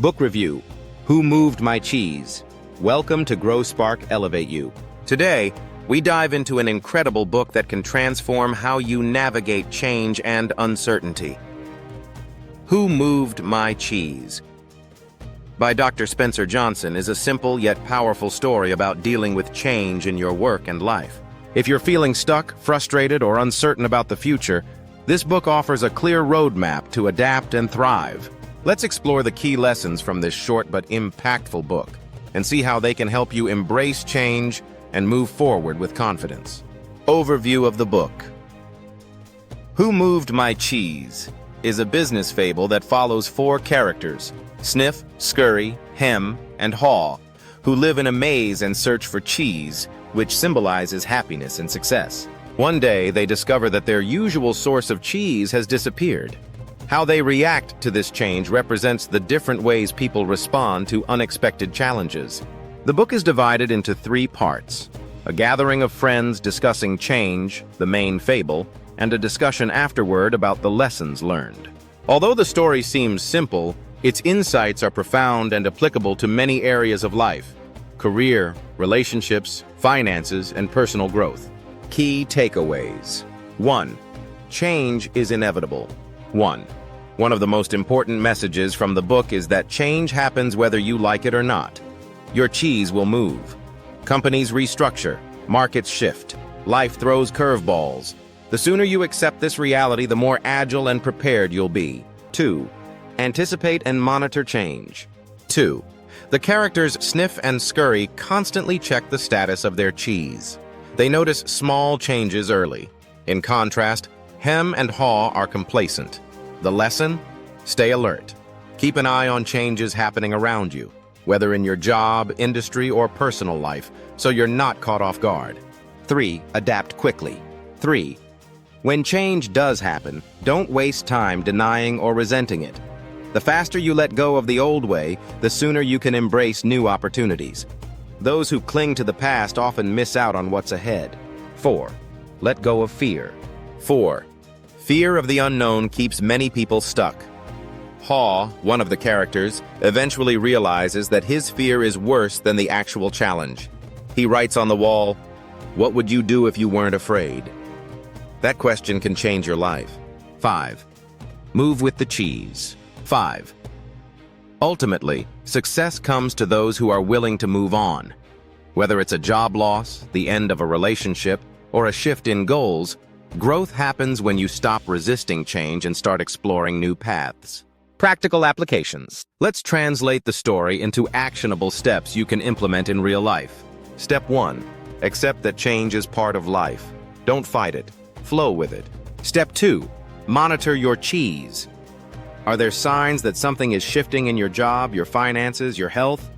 Book review: Who Moved My Cheese? Welcome to GrowSpark Elevate You. Today, we dive into an incredible book that can transform how you navigate change and uncertainty. Who Moved My Cheese? By Dr. Spencer Johnson is a simple yet powerful story about dealing with change in your work and life. If you're feeling stuck, frustrated, or uncertain about the future, this book offers a clear roadmap to adapt and thrive. Let's explore the key lessons from this short but impactful book and see how they can help you embrace change and move forward with confidence. Overview of the book. Who Moved My Cheese is a business fable that follows four characters: Sniff, Scurry, Hem, and Haw, who live in a maze and search for cheese, which symbolizes happiness and success. One day, they discover that their usual source of cheese has disappeared. How they react to this change represents the different ways people respond to unexpected challenges. The book is divided into three parts: a gathering of friends discussing change, the main fable, and a discussion afterward about the lessons learned. Although the story seems simple, its insights are profound and applicable to many areas of life: career, relationships, finances, and personal growth. Key takeaways. 1. Change is inevitable. 1 of the most important messages from the book is that change happens whether you like it or not. Your cheese will move. Companies restructure, markets shift, life throws curveballs. The sooner you accept this reality, the more agile and prepared you'll be. 2. Anticipate and monitor change. 2. The characters Sniff and Scurry constantly check the status of their cheese. They notice small changes early. In contrast, Hem and Haw are complacent. The lesson? Stay alert. Keep an eye on changes happening around you, whether in your job, industry, or personal life, so you're not caught off guard. 3. Adapt quickly. 3. When change does happen, don't waste time denying or resenting it. The faster you let go of the old way, the sooner you can embrace new opportunities. Those who cling to the past often miss out on what's ahead. 4. Let go of fear. 4. Fear of the unknown keeps many people stuck. Haw, one of the characters, eventually realizes that his fear is worse than the actual challenge. He writes on the wall, "What would you do if you weren't afraid?" That question can change your life. 5. Move with the cheese. 5. Ultimately, success comes to those who are willing to move on. Whether it's a job loss, the end of a relationship, or a shift in goals, growth happens when you stop resisting change and start exploring new paths. Practical applications. Let's translate the story into actionable steps you can implement in real life. Step 1. Accept that change is part of life. Don't fight it. Flow with it. Step 2. Monitor your cheese. Are there signs that something is shifting in your job, your finances, your health?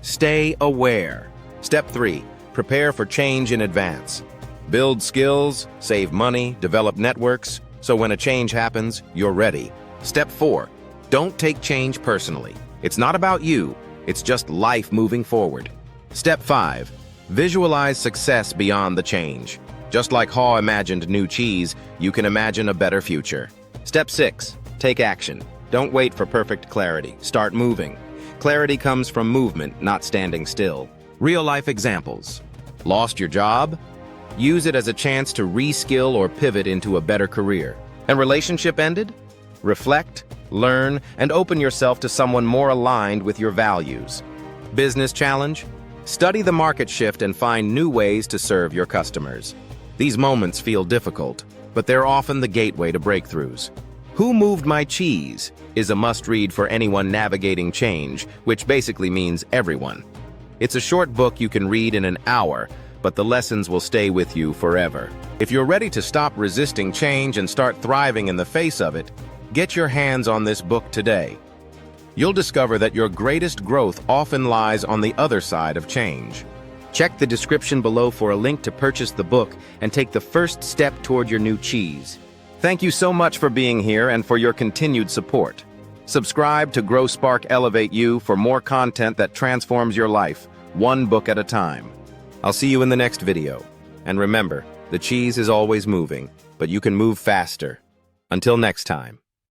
Stay aware. Step 3. Prepare for change in advance. Build skills, save money, develop networks, so when a change happens, you're ready. Step 4. Don't take change personally. It's not about you, it's just life moving forward. Step 5. Visualize success beyond the change. Just like Haw imagined new cheese, you can imagine a better future. Step 6. Take action. Don't wait for perfect clarity. Start moving. Clarity comes from movement, not standing still. Real-life examples. Lost your job? Use it as a chance to reskill or pivot into a better career. And relationship ended? Reflect, learn, and open yourself to someone more aligned with your values. Business challenge? Study the market shift and find new ways to serve your customers. These moments feel difficult, but they're often the gateway to breakthroughs. Who Moved My Cheese is a must-read for anyone navigating change, which basically means everyone. It's a short book you can read in an hour, but the lessons will stay with you forever. If you're ready to stop resisting change and start thriving in the face of it, get your hands on this book today. You'll discover that your greatest growth often lies on the other side of change. Check the description below for a link to purchase the book and take the first step toward your new cheese. Thank you so much for being here and for your continued support. Subscribe to GrowSpark Elevate You for more content that transforms your life, one book at a time. I'll see you in the next video. And remember, the cheese is always moving, but you can move faster. Until next time.